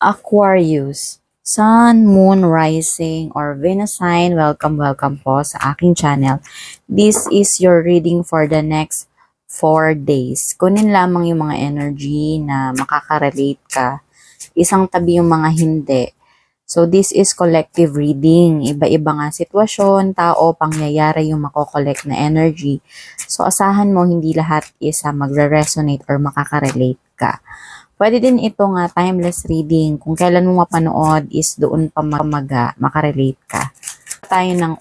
Aquarius, Sun, Moon, Rising, or Venus sign, welcome po sa aking channel. This is your reading for the next 4 days. Kunin lamang yung mga energy na makaka-relate ka. Isang tabi yung mga hindi. So, this is collective reading. Iba-iba nga sitwasyon, tao, pangyayari yung mako-collect na energy. So, asahan mo hindi lahat is magre-resonate or makaka-relate ka. Pwede din ito nga timeless reading. Kung kailan mo mapanood is doon pa makarelate ka. Tayo ng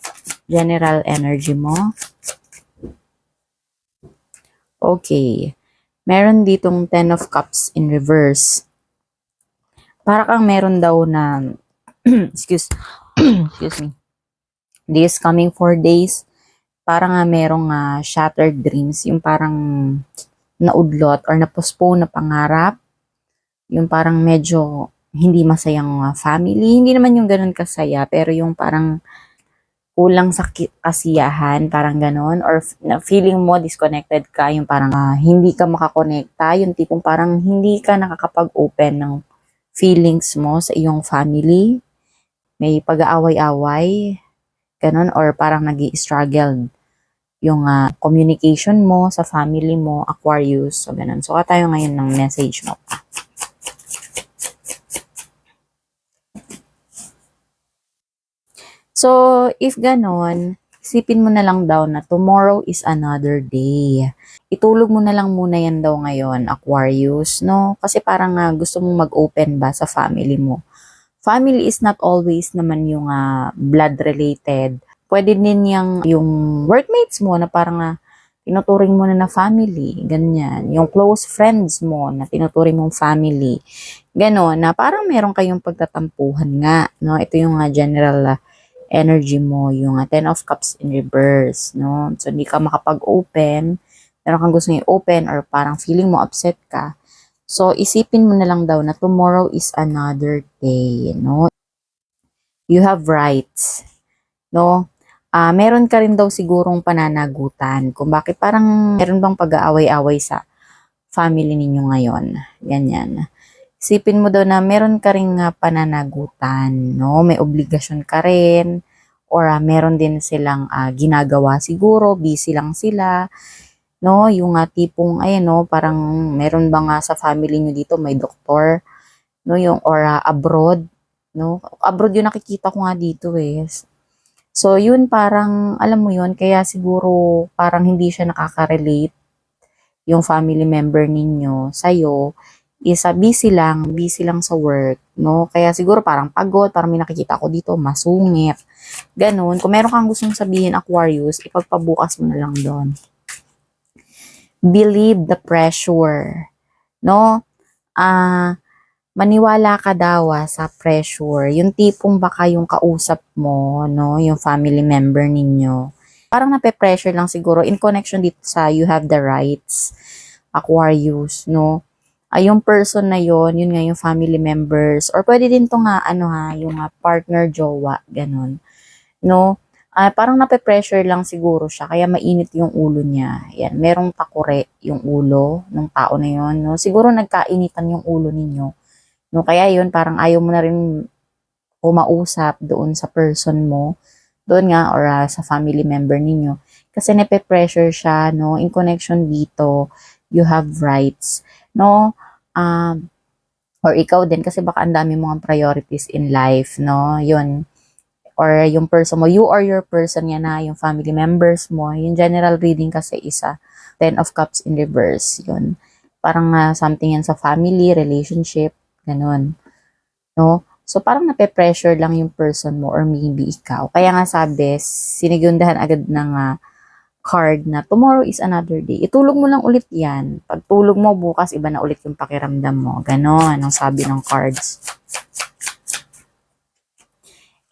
general energy mo. Okay. Meron ditong 10 of Cups in reverse. Para kang meron daw na excuse me. This coming 4 days, parang nga merong shattered dreams, yung parang naudlot or na-postpone na pangarap. Yung parang medyo hindi masayang family. Hindi naman yung ganun kasaya, pero yung parang kulang sa kasiyahan, parang ganun. Or feeling mo disconnected ka, yung parang hindi ka makakonekta. Yung tipong parang hindi ka nakakapag-open ng feelings mo sa iyong family. May pag-aaway-away, ganun. Or parang nag-i-struggle yung communication mo sa family mo, Aquarius, so ganun. So, tayo ngayon ng message mo pa. So, if ganon, isipin mo na lang daw na tomorrow is another day. Itulog mo na lang muna yan daw ngayon, Aquarius, no? Kasi parang gusto mong mag-open ba sa family mo. Family is not always naman yung blood-related. Pwede din yung workmates mo na parang tinuturing mo na family, ganyan. Yung close friends mo na tinuturing mong family. Ganon, na parang meron kayong pagtatampuhan nga, no? Ito yung general energy mo, yung 10 of Cups in reverse, no? So, hindi ka makapag-open, meron kang gusto i-open or parang feeling mo upset ka. So, isipin mo na lang daw na tomorrow is another day, no? You have rights, no? Meron ka rin daw sigurong pananagutan kung bakit parang meron bang pag-aaway-away sa family ninyo ngayon. Ganyan. Isipin mo daw na meron ka ring pananagutan, no? May obligasyon ka rin, or meron din silang ginagawa siguro, busy lang sila, no? Yung tipong, ayan, no? Parang meron ba nga sa family nyo dito, may doktor, no? Yung, or abroad, no? Abroad yung nakikita ko nga dito eh. So, yun parang, alam mo yun, kaya siguro parang hindi siya nakaka-relate yung family member ninyo sa'yo, is busy lang sa work, no? Kaya siguro parang pagod, parang may nakikita ko dito, masungit. Ganun. Kung meron kang gustong sabihin, Aquarius, ipagpabukas mo na lang doon. Believe the pressure, no? Maniwala ka daw sa pressure. Yung tipong baka yung kausap mo, no? Yung family member ninyo. Parang nape-pressure lang siguro in connection dito sa you have the rights, Aquarius, no? Yung person na yun nga yung family members, or pwede din to yung partner, jowa, ganun. No? Parang nape-pressure lang siguro siya, kaya mainit yung ulo niya. Yan, merong takure yung ulo ng tao na yun, no? Siguro nagkainitan yung ulo ninyo. No? Kaya yun, parang ayaw mo na rin umausap doon sa person mo, doon nga, or sa family member ninyo. Kasi nape-pressure siya, no? In connection dito, you have rights, no? Or ikaw din, kasi baka ang dami mga priorities in life, no? Yun. Or yung person mo, you or your person yan na, yung family members mo. Yung general reading kasi isa, 10 of Cups in reverse. Yun. Parang something yan sa family, relationship, ganun. No? So, parang nape-pressure lang yung person mo or maybe ikaw. Kaya nga sabi, sinigundahan agad ng card na tomorrow is another day. Itulog mo lang ulit yan. Pag tulog mo, bukas iba na ulit yung pakiramdam mo. Ganon ang sabi ng cards.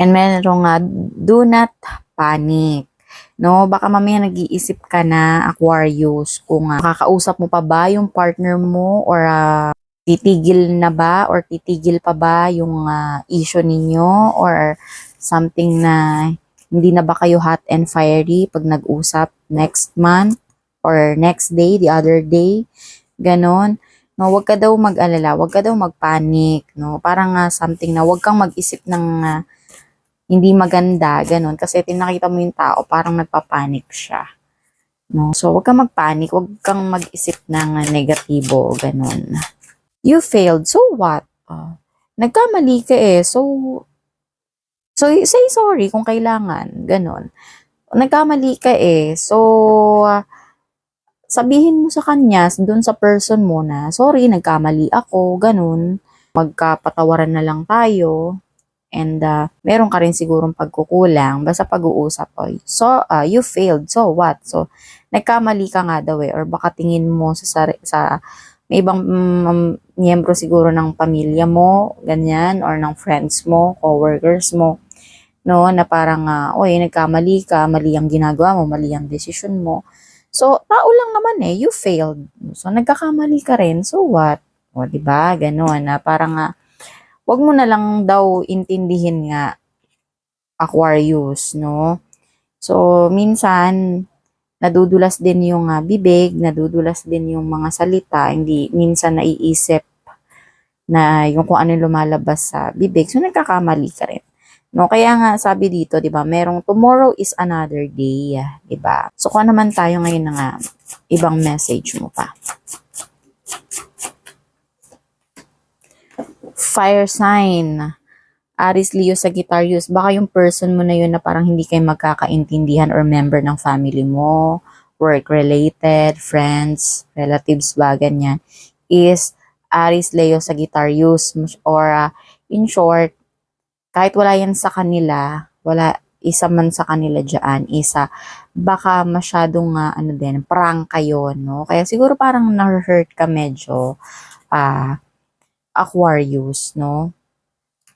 And meron nga, do not panic. No, baka mamaya nag-iisip ka na, Aquarius, kung makakausap mo pa ba yung partner mo, or titigil na ba or titigil pa ba yung issue ninyo, or something na hindi na ba kayo hot and fiery pag nag-usap next month or next day, the other day, ganon. No, wag ka daw mag-alala, wag ka daw mag-panic, no? Parang something na wag kang mag-isip ng hindi maganda, ganun. Kasi tinakita mo yung tao, parang nagpapanik siya. No? So, wag kang mag-panic, wag kang mag-isip ng negatibo, ganun. You failed, so what? Nagkamali ka eh, so say sorry kung kailangan, ganun. Nagkamali ka eh, so sabihin mo sa kanya, dun sa person mo na, sorry, nagkamali ako, ganun. Magkapatawaran na lang tayo. And meron ka rin sigurong pagkukulang, basta pag-uusap ko. So, you failed, so what? So, nagkamali ka nga daw eh, or baka tingin mo sa may ibang miyembro siguro ng pamilya mo, ganyan, or ng friends mo, coworkers mo, no, na parang, oy, nagkamali ka, mali ang ginagawa mo, mali ang desisyon mo. So, tao lang naman eh, you failed. So, nagkakamali ka rin, so what? O, diba? Ganon, na parang, wag mo na lang daw intindihin nga, Aquarius, no? So, minsan, nadudulas din yung bibig, nadudulas din yung mga salita, hindi minsan naiisip na yung kung ano lumalabas sa bibig. So, nagkakamali ka rin. No, kaya nga sabi dito, 'di ba, merong tomorrow is another day, 'di ba? So kung naman tayo ngayon ng ibang message mo pa. Fire sign. Aries, Leo, Sagittarius. Baka yung person mo na yun na parang hindi kayo magkakaintindihan or member ng family mo, work-related, friends, relatives ba, ganyan, is Aries, Leo, Sagittarius. Or in short, kahit wala yan sa kanila, wala isa man sa kanila dyan, isa, baka masyadong ano din, prank kayo, no? Kaya siguro parang na-hurt ka medyo, Aquarius, no?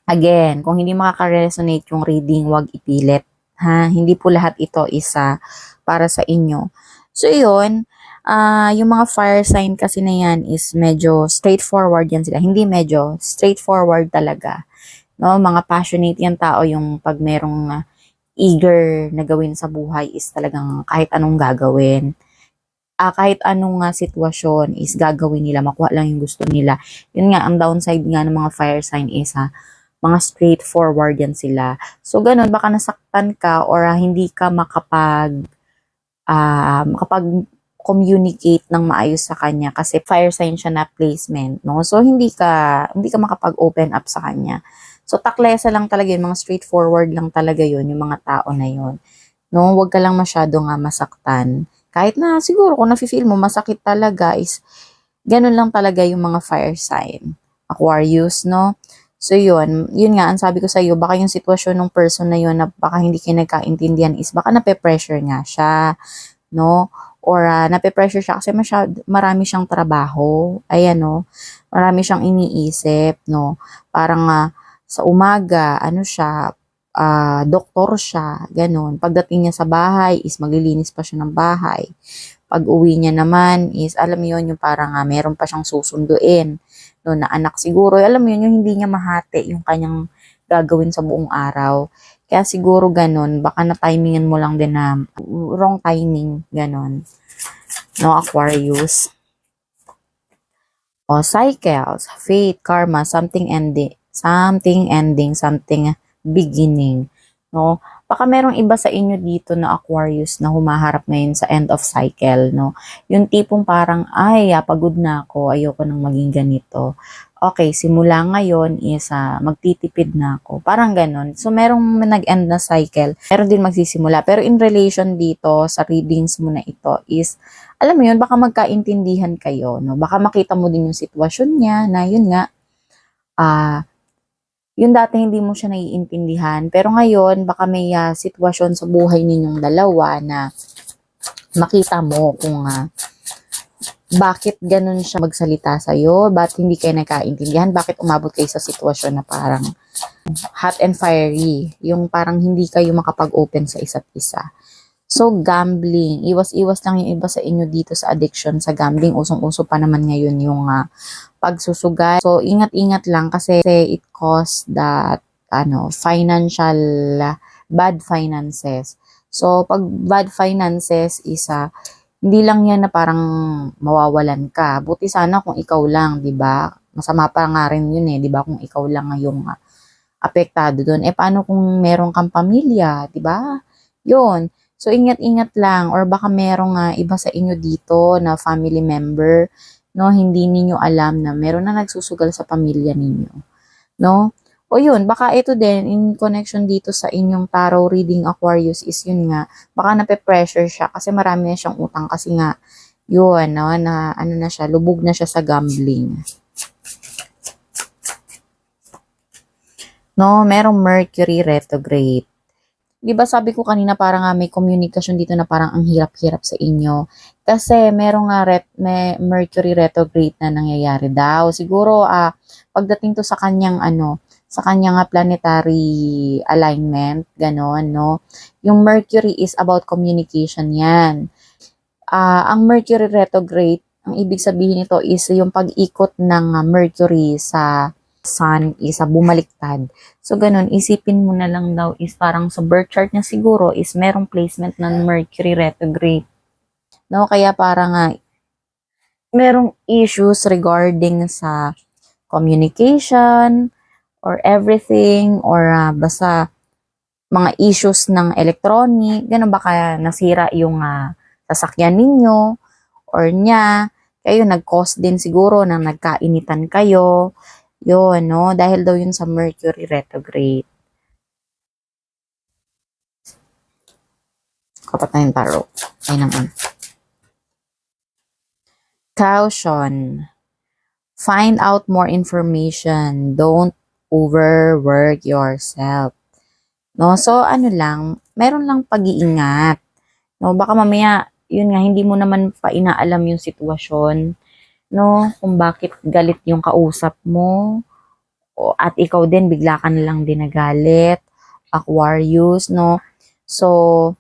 Again, kung hindi makaka-resonate yung reading, wag ipilit, ha? Hindi po lahat ito isa para sa inyo. So, yun, yung mga fire sign kasi na yan is medyo straightforward yan sila. Hindi medyo, straightforward talaga. No, mga passionate yan tao, yung pag merong eager na gawin sa buhay is talagang kahit anong gagawin. Kahit anong sitwasyon is gagawin nila, makuha lang yung gusto nila. Yun nga, ang downside nga ng mga fire sign is mga straightforward yan sila. So, ganun, baka nasaktan ka or hindi ka makapag-communicate ng maayos sa kanya kasi fire sign siya na placement, no? So, hindi ka makapag-open up sa kanya. So, taklesa lang talaga yun, mga straightforward lang talaga yun, yung mga tao na yun. No, huwag ka lang masyado masaktan. Kahit na siguro kung nafe-feel mo masakit talaga is, ganun lang talaga yung mga fire sign. Aquarius, no? So, yun nga, ang sabi ko sa iyo, baka yung sitwasyon ng person na yun na baka hindi kayo nagkaintindihan is baka nape-pressure nga siya, no? Or nape-pressure siya kasi marami siyang trabaho. Ayan, no? Marami siyang iniisip, no? Parang sa umaga, siya, doktor siya, ganun. Pagdating niya sa bahay is maglilinis pa siya ng bahay. Pag uwi niya naman is, alam mo yun, yung parang meron pa siyang susunduin, no, na anak siguro. Alam mo yun, yung hindi niya mahati yung kanyang gagawin sa buong araw. Kaya siguro ganun, baka na-timingan mo lang din na wrong timing, ganun. No, Aquarius. O, cycles, fate, karma, something ending, something beginning, no? Baka merong iba sa inyo dito na Aquarius na humaharap ngayon sa end of cycle, no? Yung tipong parang, ay, pagod na ako, ayoko nang maging ganito. Okay, simula ngayon is magtitipid na ako. Parang ganun. So, merong nag-end na cycle. Meron din magsisimula. Pero in relation dito sa readings mo na ito is, alam mo yun, baka magkaintindihan kayo, no? Baka makita mo din yung sitwasyon niya na yun nga, yung dati hindi mo siya naiintindihan. Pero ngayon, baka may sitwasyon sa buhay ninyong dalawa na makita mo kung bakit ganun siya magsalita sa'yo, bakit hindi kayo nagkaintindihan, bakit umabot kayo sa sitwasyon na parang hot and fiery, yung parang hindi kayo makapag-open sa isa't isa. So, gambling. Iwas-iwas lang yung iba sa inyo dito sa addiction sa gambling. Usong-uso pa naman ngayon yung pagsusugal. So, ingat-ingat lang kasi it caused that financial bad finances. So, pag bad finances is Hindi lang yan na parang mawawalan ka. Buti sana kung ikaw lang, 'di ba? Masama pa nga rin yun eh, 'di ba? Kung ikaw lang yung apektado doon. Eh paano kung meron kang pamilya, 'di ba? 'Yun. So ingat-ingat lang or baka merong iba sa inyo dito na family member, no, hindi ninyo alam na meron na nagsusugal sa pamilya ninyo, no? O yun, baka ito din, in connection dito sa inyong tarot reading Aquarius is yun nga, baka nape-pressure siya kasi marami na siyang utang kasi nga, yun, no, na ano na siya, lubog na siya sa gambling. No, merong Mercury retrograde. 'Di ba sabi ko kanina parang nga may komunikasyon dito na parang ang hirap-hirap sa inyo. Kasi merong nga may Mercury retrograde na nangyayari daw. Siguro pagdating to sa kanyang sa kanyang planetary alignment, ganon, no? Yung Mercury is about communication 'yan. Ang Mercury retrograde, ang ibig sabihin nito is yung pag-ikot ng Mercury sa Sun is bumaliktad. So, ganun, isipin mo na lang daw is parang sa birth chart niya siguro is merong placement ng Mercury retrograde. No? Kaya parang merong issues regarding sa communication or everything or basta mga issues ng electronic. Ganun ba kaya nasira yung sasakyan ninyo or niya. Kayo nag-cause din siguro na nagkainitan kayo. Yun, no? Dahil daw yun sa Mercury retrograde. Kapat na yung tarot. Ay naman. Caution. Find out more information. Don't overwork yourself. No? So, ano lang, meron lang pag-iingat. No? Baka mamaya, yun nga, hindi mo naman pa inaalam yung sitwasyon. No? Kung bakit galit yung kausap mo. At ikaw din, bigla ka na lang din nagalit. Aquarius, no? So,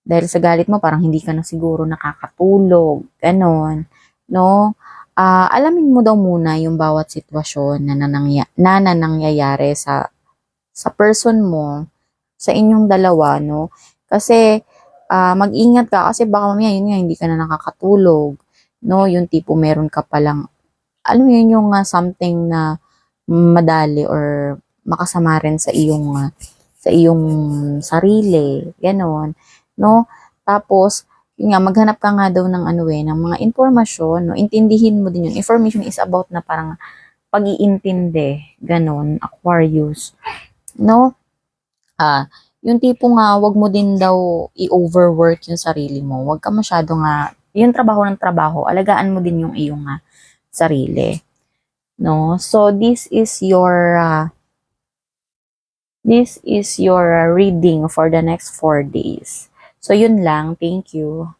dahil sa galit mo, parang hindi ka na siguro nakakatulog. Ganon. No? Alamin mo daw muna yung bawat sitwasyon na nangyayari sa person mo, sa inyong dalawa, no? Kasi, mag-ingat ka kasi baka mamaya yun nga, hindi ka na nakakatulog. No? Yung tipo meron ka palang, alam mo yun yung something na madali or makasama rin sa iyong sarili, gano'n, no? Tapos, yun nga, maghanap ka nga daw ng ng mga informasyon, no? Intindihin mo din yun. Information is about na parang pag-iintindi, gano'n, Aquarius, no? Yung tipo nga, wag mo din daw i-overwork yung sarili mo. Wag ka masyado nga, yung trabaho ng trabaho, alagaan mo din yung iyong sarili. No? So, this is your reading for the next 4 days. So, yun lang. Thank you.